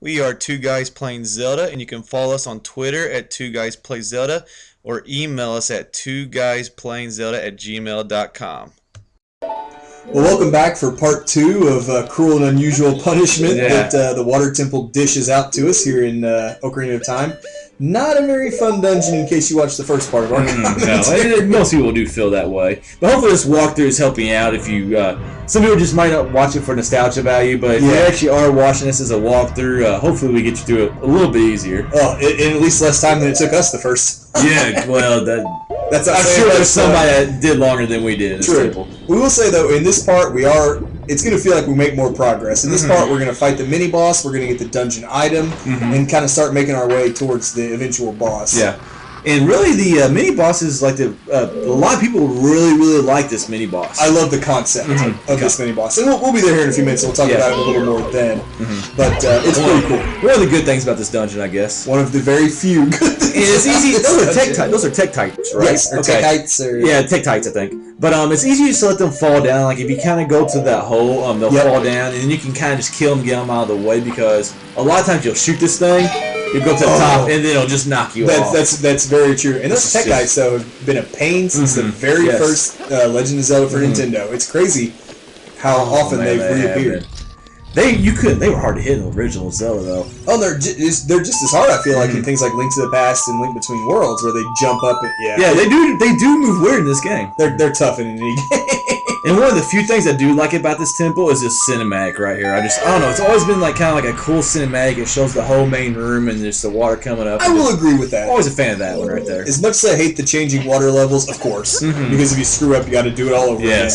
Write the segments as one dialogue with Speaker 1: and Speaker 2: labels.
Speaker 1: We are Two Guys Playing Zelda, and you can follow us on Twitter at Two Guys Play Zelda or email us at twoguysPlayingZelda@gmail.com.
Speaker 2: Well, welcome back for part 2 of Cruel and Unusual Punishment that the Water Temple dishes out to us here in Ocarina of Time. Not a very fun dungeon in case you watched the first part of our
Speaker 3: No, most people do feel that way. But hopefully this walkthrough is helping you out if you... some people just might not watch it for nostalgia value, but if you actually are watching this as a walkthrough, hopefully we get you through it a little bit easier.
Speaker 2: Oh, in at least less time than it took us the first.
Speaker 3: Yeah, well,
Speaker 2: I'm
Speaker 3: sure there's somebody that did longer than we did.
Speaker 2: True. We will say, though, in this part, it's going to feel like we make more progress. In this part, we're going to fight the mini-boss, we're going to get the dungeon item, and kind of start making our way towards the eventual boss.
Speaker 3: Yeah. And really, the mini-boss is like a lot of people really, really like this mini-boss.
Speaker 2: I love the concept of this mini-boss. And we'll be there here in a few minutes, and we'll talk about it a little more then. But it's pretty cool.
Speaker 3: One of the good things about this dungeon, I guess.
Speaker 2: One of the very few good things.
Speaker 3: And it's easy. Those are Tektites, right?
Speaker 2: Yes, Tektites.
Speaker 3: Yeah, Tektites, I think. But it's easy just to let them fall down. Like, if you kind of go to that hole, they'll fall down, and then you can kind of just kill them, get them out of the way, because a lot of times you'll shoot this thing, you'll go to the top, and then it'll just knock you off.
Speaker 2: That's very true. And those Tektites, though, have been a pain since the very first Legend of Zelda for Nintendo. It's crazy how often they've reappeared.
Speaker 3: They were hard to hit in the original Zelda, though.
Speaker 2: Oh, they're just as hard, I feel like, in things like Link to the Past and Link Between Worlds, where they jump up and
Speaker 3: they do move weird in this game.
Speaker 2: They're tough in any game.
Speaker 3: And one of the few things I do like about this temple is this cinematic right here. I don't know, it's always been like kind of like a cool cinematic. It shows the whole main room and there's the water coming up.
Speaker 2: I will agree with that.
Speaker 3: Always a fan of that one right there.
Speaker 2: As much as I hate the changing water levels, of course, because if you screw up, you got to do it all over again.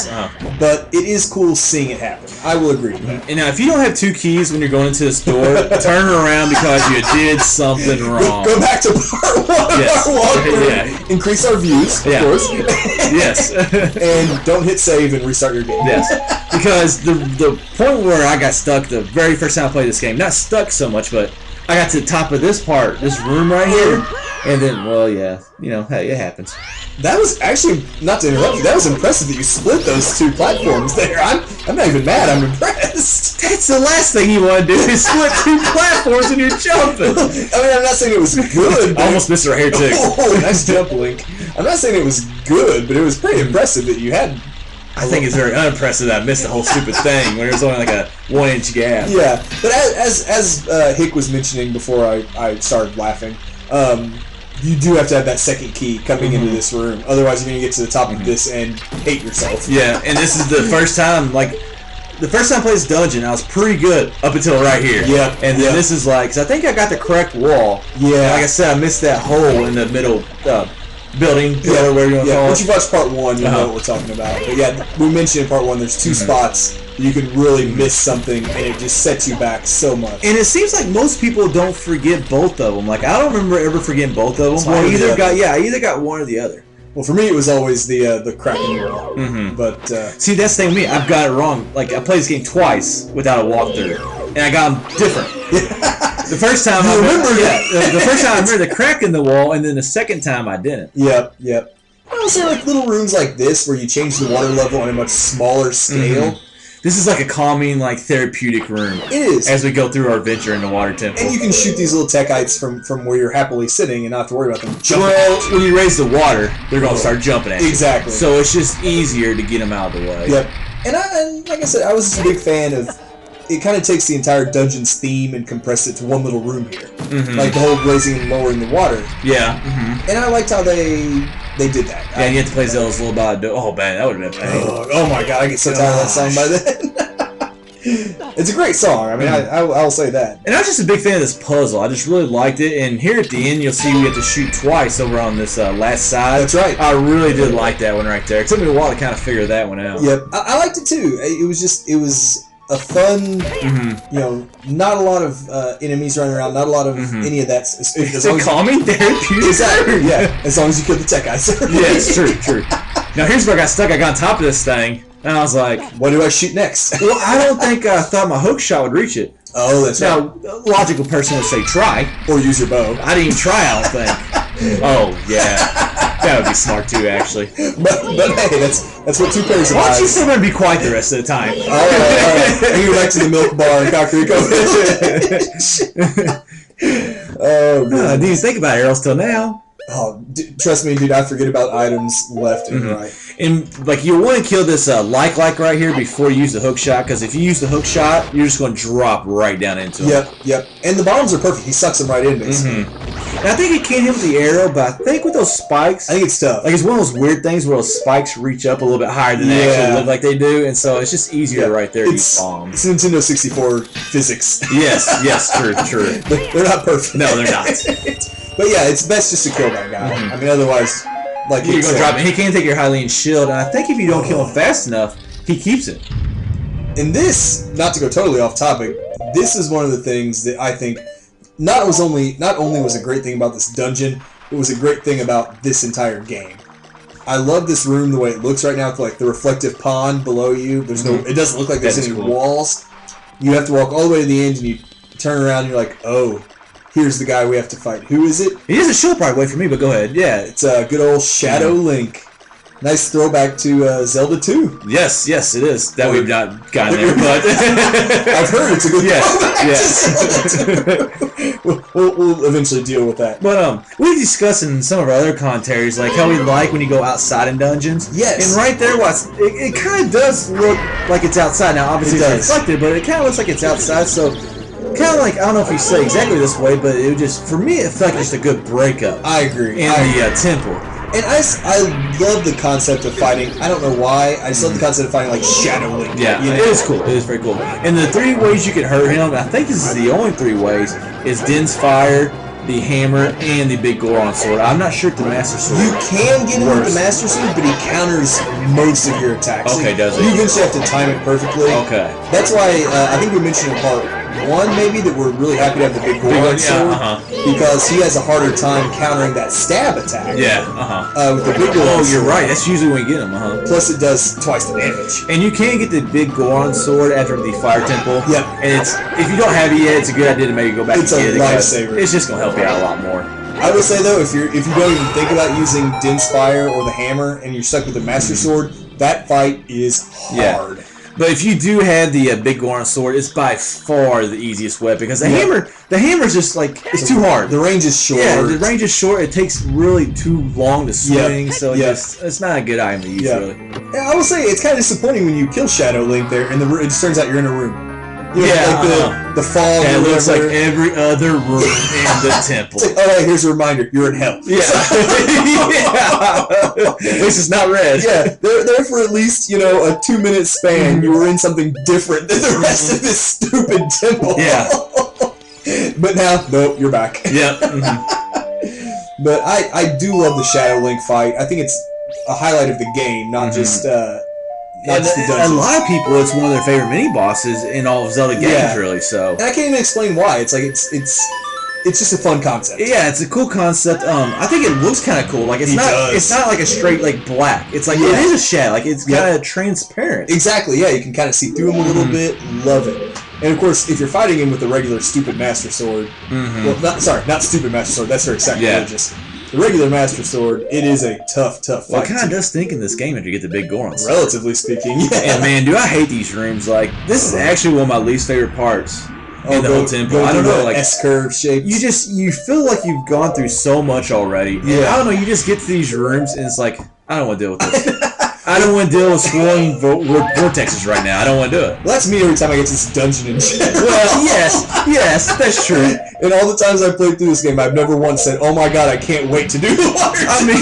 Speaker 2: But it is cool seeing it happen. I will agree with that.
Speaker 3: And now, if you don't have 2 keys when you're going into this door, turn around because you did something wrong.
Speaker 2: Go back to part 1 of our walkthrough. Increase our views, of course.
Speaker 3: Yes.
Speaker 2: And don't hit save and restart your game.
Speaker 3: Yes. Because the point where I got stuck the very first time I played this game, not stuck so much, but I got to the top of this part, this room right here, and then, well, hey, it happens.
Speaker 2: That was actually, not to interrupt you, that was impressive that you split those 2 platforms there. I'm not even mad, I'm impressed.
Speaker 3: That's the last thing you want to do is split 2 platforms when you're jumping.
Speaker 2: I mean, I'm not saying it was good.
Speaker 3: I almost missed her hair too.
Speaker 2: Oh, nice jump, Link. I'm not saying it was good, but it was pretty impressive that you had...
Speaker 3: I think it's very unimpressive that I missed the whole stupid thing when it was only like a 1-inch gap.
Speaker 2: Yeah, but as Hick was mentioning before I started laughing, you do have to have that second key coming into this room. Otherwise, you're going to get to the top of this and hate yourself.
Speaker 3: Yeah, and this is the first time, the first time I played this dungeon, I was pretty good up until right here.
Speaker 2: Yeah.
Speaker 3: And then this is like, because I think I got the correct wall.
Speaker 2: Yeah.
Speaker 3: And like I said, I missed that hole in the middle building, whatever you want to call it.
Speaker 2: Once you watch part 1, you know what we're talking about. But yeah, we mentioned in part 1, there's 2 spots you can really miss something, and it just sets you back so much.
Speaker 3: And it seems like most people don't forget both of them. Like, I don't remember ever forgetting both of them. I either got one or the other.
Speaker 2: Well, for me, it was always the cracking wall. But
Speaker 3: see, that's the thing with me. I've got it wrong. Like, I played this game twice without a walkthrough, and I got them different. The first time I remember the first time I remember the crack in the wall, and then the second time I didn't.
Speaker 2: Yep. I also like little rooms like this where you change the water level on a much smaller scale.
Speaker 3: This is like a calming, like therapeutic room.
Speaker 2: It is.
Speaker 3: As we go through our adventure in the water temple.
Speaker 2: And you can shoot these little Tektites from where you're happily sitting and not have to worry about them jumping.
Speaker 3: Well, when you raise the water, they're going to start jumping at you.
Speaker 2: Exactly.
Speaker 3: So it's just easier to get them out of the way.
Speaker 2: Yep. And like I said, I was just a big fan of... It kind of takes the entire dungeon's theme and compresses it to one little room here. Like the whole raising and lowering the water.
Speaker 3: Yeah.
Speaker 2: And I liked how they did that.
Speaker 3: Yeah, you have to play Zelda's Little Bot. Oh, man, that would have been pain.
Speaker 2: Oh my god, I get so tired of that song by then. It's a great song. I mean, I'll say that.
Speaker 3: And I was just a big fan of this puzzle. I just really liked it. And here at the end, you'll see we have to shoot twice over on this last side.
Speaker 2: That's right.
Speaker 3: I really did like that one right there. It took me a while to kind of figure that one out.
Speaker 2: Yep, I liked it too. It was a fun, not a lot of enemies running around, not a lot of any of that.
Speaker 3: It's a calming therapeutic.
Speaker 2: Exactly, yeah. As long as you kill the Tektites.
Speaker 3: Yeah, it's true. Now here's where I got stuck. I got on top of this thing, and I was like,
Speaker 2: what do I shoot next?
Speaker 3: Well, I don't think I thought my hook shot would reach it.
Speaker 2: Oh, that's right.
Speaker 3: Now, a logical person would say try.
Speaker 2: Or use your bow.
Speaker 3: I didn't even try, I don't think. Oh, yeah. That would be smart too, actually.
Speaker 2: But hey, that's what 2 pairs of
Speaker 3: Why don't you
Speaker 2: eyes.
Speaker 3: sit there and be quiet the rest of the time?
Speaker 2: All right. We go back to the milk bar in Kakariko. Oh, man.
Speaker 3: Didn't think about arrows till now.
Speaker 2: Oh, trust me, dude. I forget about items left and right.
Speaker 3: And like you want to kill this like right here before you use the hook shot, because if you use the hook shot, you're just going to drop right down into him.
Speaker 2: Yep. And the bombs are perfect. He sucks them right in, basically.
Speaker 3: And I think you can hit with the arrow, but I think with those spikes,
Speaker 2: I think it's tough.
Speaker 3: like it's one of those weird things where those spikes reach up a little bit higher than they actually look like they do, and so it's just easier right there to use bombs.
Speaker 2: It's Nintendo 64 physics.
Speaker 3: Yes, true.
Speaker 2: They're not perfect.
Speaker 3: No, they're not.
Speaker 2: But yeah, it's best just to kill that guy. I mean, otherwise, like
Speaker 3: You're gonna drop it. He can take your Hylian shield, and I think if you don't kill him fast enough, he keeps it.
Speaker 2: And this, not to go totally off topic, this is one of the things that I think not only was a great thing about this dungeon, it was a great thing about this entire game. I love this room the way it looks right now, with like the reflective pond below you. There's no, it doesn't look like there's any walls. You have to walk all the way to the end, and you turn around, and you're like, oh. Here's the guy we have to fight. Who is it?
Speaker 3: He has a shield probably away from me, but go ahead. Yeah.
Speaker 2: It's a good old Shadow Link. Nice throwback to Zelda 2.
Speaker 3: Yes, it is. That we've not gotten there, but
Speaker 2: I've heard it's a good
Speaker 3: yes.
Speaker 2: We'll eventually deal with that.
Speaker 3: But we discussed in some of our other commentaries like how we like when you go outside in dungeons.
Speaker 2: Yes.
Speaker 3: And right there, it kind of does look like it's outside. Now, obviously it's reflected, but it kind of looks like it's outside. So, kind of like, I don't know if you say exactly this way, but it would just, for me, it felt like just a good breakup.
Speaker 2: I agree.
Speaker 3: In the temple.
Speaker 2: And I love the concept of fighting. I don't know why. I just love the concept of fighting like Shadow Link.
Speaker 3: Yeah, you know? It is cool. It is very cool. And the 3 ways you can hurt him, I think this is the only 3 ways, is Din's Fire, the hammer, and the big Goron sword. I'm not sure if the Master Sword
Speaker 2: You can get him with the Master Sword, but he counters most of your attacks.
Speaker 3: Okay, does it?
Speaker 2: You eventually have to time it perfectly.
Speaker 3: Okay.
Speaker 2: That's why I think we mentioned in part 1 maybe that we're really happy to have the big Goron sword because he has a harder time countering that stab attack.
Speaker 3: Yeah,
Speaker 2: with the big Goron
Speaker 3: you're right. That's usually when you get him,
Speaker 2: Plus it does twice the damage.
Speaker 3: And you can get the big Goron sword after the Fire Temple.
Speaker 2: Yep.
Speaker 3: And it's, if you don't have it yet, it's a good idea to maybe go back and get it.
Speaker 2: It's a lifesaver.
Speaker 3: It's just going to help you out a lot more.
Speaker 2: I would say though, if you don't even think about using Din's Fire or the hammer and you're stuck with the Master Sword, that fight is hard.
Speaker 3: Yeah. But if you do have the big Goron sword, it's by far the easiest weapon because the hammer's just like it's too hard.
Speaker 2: The range is short.
Speaker 3: Yeah, the range is short. It takes really too long to swing, so it's not a good item to use really.
Speaker 2: I will say it's kind of disappointing when you kill Shadow Link there, and it just turns out you're in a room. You know, like the fog.
Speaker 3: Yeah, it looks like every other room in the temple.
Speaker 2: It's like, oh, hey, here's a reminder: you're in hell.
Speaker 3: Yeah. At least it's not red.
Speaker 2: Yeah, there for at least a 2-minute span. You were in something different than the rest of this stupid temple.
Speaker 3: Yeah.
Speaker 2: But now, nope, you're back.
Speaker 3: Yep.
Speaker 2: But I do love the Shadow Link fight. I think it's a highlight of the game, not just.
Speaker 3: A lot of people, it's one of their favorite mini bosses in all of Zelda games, really. So,
Speaker 2: and I can't even explain why. It's like it's just a fun concept.
Speaker 3: Yeah, it's a cool concept. I think it looks kind of cool. Like it's not like a straight like black. It's like it is a shadow. Like it's kind of transparent.
Speaker 2: Exactly. Yeah, you can kind of see through him a little bit. Love it. And of course, if you're fighting him with the regular stupid Master Sword, well, not stupid Master Sword. That's very sacrilegious. Yeah. The regular Master Sword, it is a tough fight.
Speaker 3: Well, it kind of does stink in this game after you get the big Goron sword.
Speaker 2: Relatively speaking, yeah.
Speaker 3: And man, do I hate these rooms. Like, this is actually one of my least favorite parts in the whole temple. I don't know, like
Speaker 2: S-curve shape.
Speaker 3: You feel like you've gone through so much already. Yeah. I don't know, you just get to these rooms and it's like, I don't want to deal with this. I don't want to deal with swirling vortexes right now. I don't want to do it.
Speaker 2: Well, that's me every time I get to this dungeon in general.
Speaker 3: Well, yes, that's true.
Speaker 2: And all the times I've played through this game, I've never once said, "Oh my god, I can't wait to do the water temple."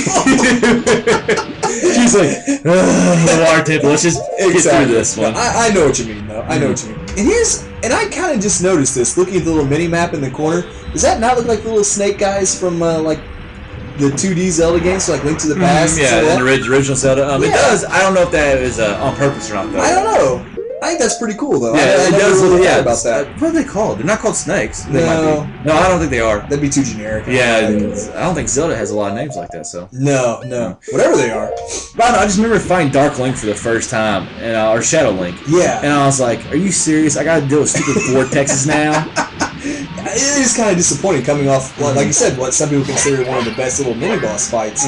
Speaker 3: She's like, the water temple. Let's just get through this one.
Speaker 2: I know what you mean, though. I know what you mean. And I kind of just noticed this looking at the little mini map in the corner. Does that not look like the little snake guys from like the 2D Zelda games, so like Link to the Past?
Speaker 3: Yeah, the original Zelda. It does. I don't know if that is on purpose or not, though.
Speaker 2: I don't know. I think that's pretty cool, though.
Speaker 3: Yeah,
Speaker 2: it does
Speaker 3: really
Speaker 2: look about that.
Speaker 3: What are they called? They're not called snakes. They
Speaker 2: No.
Speaker 3: might be. No, I don't think they are.
Speaker 2: That'd be too generic.
Speaker 3: Yeah, I don't think Zelda has a lot of names like that, so.
Speaker 2: No. Whatever they are.
Speaker 3: But I don't know, I just remember finding Dark Link for the first time, and or Shadow Link.
Speaker 2: Yeah.
Speaker 3: And I was like, are you serious? I gotta deal with stupid vortexes now?
Speaker 2: It is kind of disappointing coming off, like you said, what some people consider one of the best little mini-boss fights.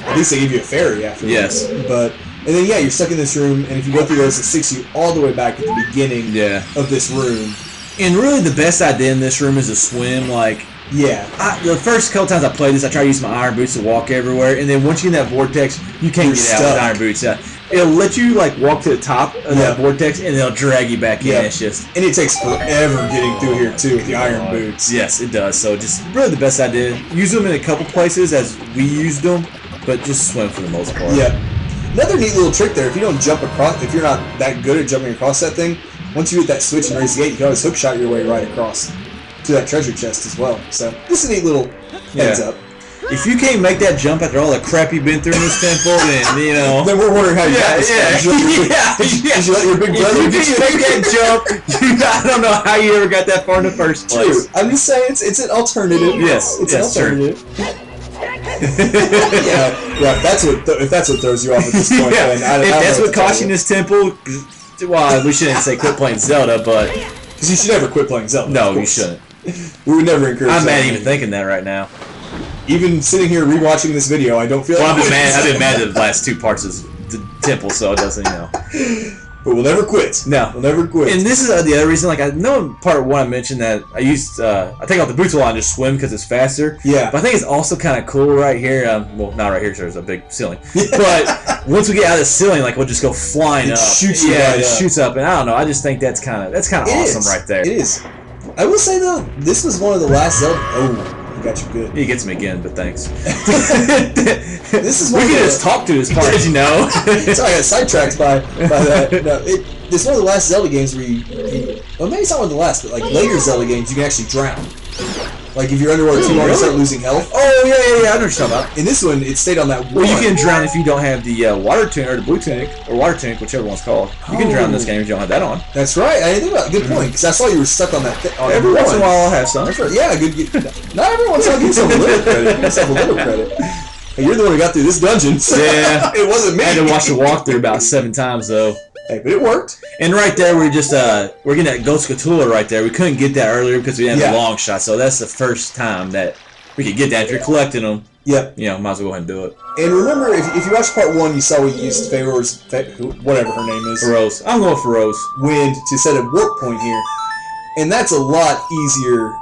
Speaker 2: At least they give you a fairy after.
Speaker 3: Yes.
Speaker 2: But and then you're stuck in this room, and if you go through those, it sticks you all the way back at the beginning of this room.
Speaker 3: And really, the best idea in this room is to swim. Like, the first couple times I played this, I try to use my iron boots to walk everywhere, and then once you get in that vortex, you can't get out with iron boots. It'll let you like walk to the top of that vortex, and it'll drag you back in. It's just,
Speaker 2: and it takes forever getting through here too with the iron boots.
Speaker 3: Yes, it does. So just really the best idea. Use them in a couple places as we used them, but just swim for the most part.
Speaker 2: Yeah. Another neat little trick there. If you don't jump across, if you're not that good at jumping across that thing, once you hit that switch and raise the gate, you can always hook shot your way right across to that treasure chest as well. So this is a neat little heads up.
Speaker 3: If you can't make that jump after all the crap you've been through in this temple, then
Speaker 2: then we're wondering how you got this far. Did you let your big brother
Speaker 3: make that jump? I don't know how you ever got that far in the first place.
Speaker 2: True. I'm just saying it's an alternative.
Speaker 3: Yes,
Speaker 2: it's an alternative. If that's what throws you off at this point, then
Speaker 3: if that's what cost you in this temple, well, we shouldn't say quit playing Zelda, but
Speaker 2: because you should never quit playing Zelda.
Speaker 3: No, you shouldn't.
Speaker 2: We would never encourage.
Speaker 3: I'm mad even thinking that right now.
Speaker 2: Even sitting here rewatching this video, I don't feel.
Speaker 3: Well, I've been mad at the last two parts of the temple, so it doesn't,
Speaker 2: But we'll never quit.
Speaker 3: No,
Speaker 2: we'll never quit.
Speaker 3: And this is the other reason. Like I know in part one I mentioned that I used I take off the boots a lot and just swim because it's faster.
Speaker 2: Yeah.
Speaker 3: But I think it's also kind of cool right here. Well, not right here, so there's a big ceiling. But once we get out of the ceiling, like we'll just go flying up.
Speaker 2: Shoots
Speaker 3: shoots up, and I don't know. I just think that's kind of awesome right there.
Speaker 2: It is. I will say though, this was one of the last Zelda. Oh. Got you good.
Speaker 3: He gets me again, but thanks.
Speaker 2: This is
Speaker 3: we can just talk to this part, you know.
Speaker 2: Sorry, I got sidetracked by that. No, it's one of the last Zelda games where well, maybe it's not one of the last, but like later Zelda games, you can actually drown. Like if you're underwater too long, you start losing health.
Speaker 3: Oh yeah, I know what you're talking about.
Speaker 2: In this one, it stayed on that.
Speaker 3: Well, you can drown if you don't have the water tunic or the blue tunic or water tunic, whiwhichever one's called. You can drown in this game if you don't have that on.
Speaker 2: That's right. I didn't think about it. Good point. Because I saw you were stuck on that.
Speaker 3: Every once in a while, I'll have some.
Speaker 2: That's right. Yeah, good. Not everyone's gonna give yourself a little credit. Give yourself a little credit. Hey, you're the one who got through this dungeon. So
Speaker 3: yeah,
Speaker 2: it wasn't me.
Speaker 3: I had to watch the walkthrough about 7 times though.
Speaker 2: Hey, but it worked.
Speaker 3: And right there, we're getting that Ghost Cthulhu right there. We couldn't get that earlier because we didn't have the long shot. So that's the first time that we could get that. If you're collecting them,
Speaker 2: yep.
Speaker 3: You know, might as well go ahead and do it.
Speaker 2: And remember, if you watched part 1, you saw we used Pharaoh's, whatever her name is.
Speaker 3: Rose. I'm going for Rose.
Speaker 2: Wind to set a warp point here. And that's a lot easier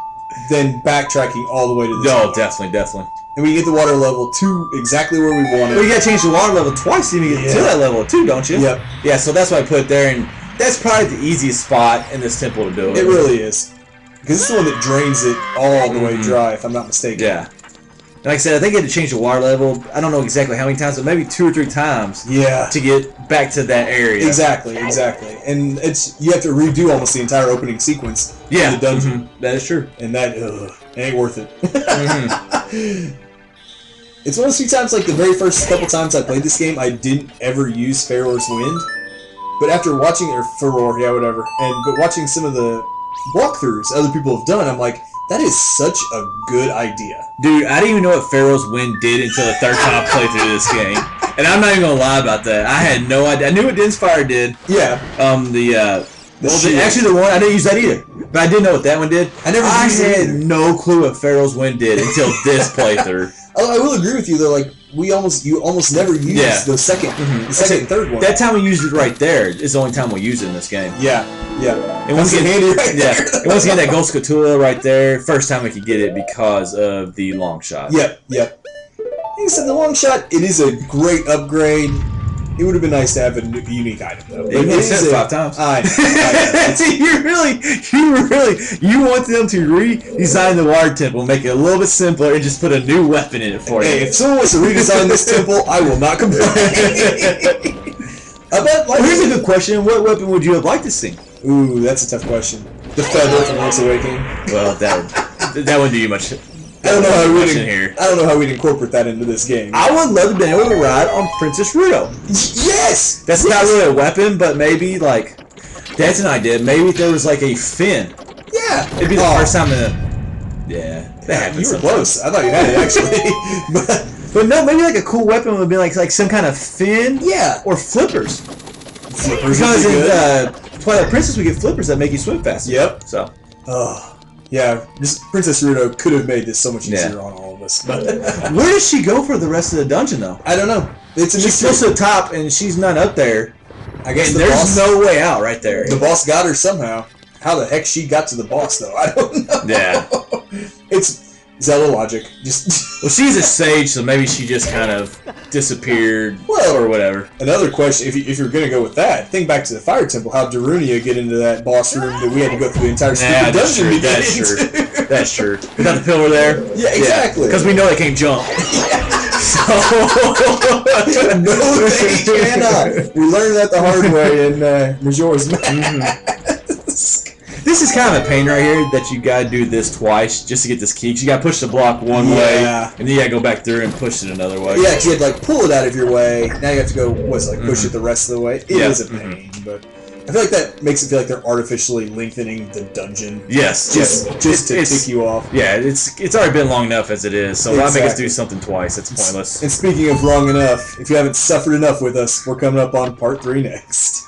Speaker 2: than backtracking all the way to this point.
Speaker 3: Definitely.
Speaker 2: And we get the water level to exactly where we wanted.
Speaker 3: Well, you gotta change the water level twice to even get to that level too, don't you?
Speaker 2: Yep.
Speaker 3: Yeah, so that's why I put it there, and that's probably the easiest spot in this temple to do it.
Speaker 2: It really is. Because it's the one that drains it all the way dry, if I'm not mistaken.
Speaker 3: Yeah. Like I said, I think you had to change the water level. I don't know exactly how many times, but maybe 2 or 3 times.
Speaker 2: Yeah.
Speaker 3: To get back to that area.
Speaker 2: Exactly. And you have to redo almost the entire opening sequence of the dungeon.
Speaker 3: That is true.
Speaker 2: And that ain't worth it. It's one of those few times, like the very first couple times I played this game, I didn't ever use Pharaoh's Wind. But after watching, or Furor, whatever, but watching some of the walkthroughs other people have done, I'm like, that is such a good idea.
Speaker 3: Dude, I didn't even know what Pharaoh's Wind did until the third time I played through this game. And I'm not even gonna lie about that. I had no idea. I knew what Dense Fire did.
Speaker 2: Yeah.
Speaker 3: Actually the one, I didn't use that either. But I did know what that one did. I had no clue what Pharaoh's Wind did until this playthrough.
Speaker 2: I will agree with you though. Like you almost never use the second and third one.
Speaker 3: That time we used it right there is the only time we use it in this game.
Speaker 2: Yeah.
Speaker 3: And once again, handy right there. And once again, that Ghost Cthulhu right there. First time we could get it because of the Longshot.
Speaker 2: Yep. Like I said, the Longshot, it is a great upgrade. It would have been nice to have a unique item though.
Speaker 3: But it said 5 times. You want them to redesign the water temple, make it a little bit simpler, and just put a new weapon in it for you.
Speaker 2: Hey, if someone wants to redesign this temple, I will not complain.
Speaker 3: Here's a good question: what weapon would you have liked to see?
Speaker 2: Ooh, that's a tough question. The feather from Link's Awakening.
Speaker 3: Well, that wouldn't do you much.
Speaker 2: I don't know how we'd incorporate that into this game.
Speaker 3: I would love to be able to ride on Princess Ruto.
Speaker 2: Yes!
Speaker 3: That's not really a weapon, but maybe, like, that's an idea. Maybe if there was, like, a fin.
Speaker 2: Yeah!
Speaker 3: It'd be the first time that happens.
Speaker 2: You were close. I thought you had it, actually.
Speaker 3: But no, maybe, like, a cool weapon would be, like some kind of fin.
Speaker 2: Yeah.
Speaker 3: Or flippers.
Speaker 2: Because
Speaker 3: in Twilight Princess, we get flippers that make you swim faster.
Speaker 2: Yep.
Speaker 3: So.
Speaker 2: Yeah, just Princess Ruto could have made this so much easier on all of pointless. But
Speaker 3: where does she go for the rest of the dungeon, though?
Speaker 2: I don't know. It's a
Speaker 3: She's
Speaker 2: mystery.
Speaker 3: close to the top, and she's not up there.
Speaker 2: I guess
Speaker 3: And
Speaker 2: the
Speaker 3: there's
Speaker 2: boss,
Speaker 3: no way out right there.
Speaker 2: the boss got her somehow. How the heck she got to the boss, though? I don't know.
Speaker 3: Yeah.
Speaker 2: It's Zelda logic. Just
Speaker 3: Well, she's a sage, so maybe she just kind of disappeared
Speaker 2: Well,
Speaker 3: or whatever.
Speaker 2: another question, if you're going to go with that, think back to the Fire Temple. How did Darunia get into that boss room that we had to go through the entire stupid
Speaker 3: That's
Speaker 2: dungeon
Speaker 3: true.
Speaker 2: to get
Speaker 3: That's
Speaker 2: into?
Speaker 3: true. That's true. Without the pillar there?
Speaker 2: Yeah, exactly.
Speaker 3: Because we know they can't jump.
Speaker 2: No, they cannot. We learned that the hard way in Majora's Mask.
Speaker 3: This is kind of a pain right here that you gotta do this twice just to get this key. 'Cause you gotta push the block one way, and then you gotta go back through and push it another way.
Speaker 2: Yeah, 'cause you had to like pull it out of your way. Now you have to go, push it the rest of the way. It is a pain, but I feel like that makes it feel like they're artificially lengthening the dungeon.
Speaker 3: Yes.
Speaker 2: Just to tick you off.
Speaker 3: Yeah, it's already been long enough as it is, so why make us do something twice? It's pointless.
Speaker 2: And speaking of long enough, if you haven't suffered enough with us, we're coming up on part 3 next.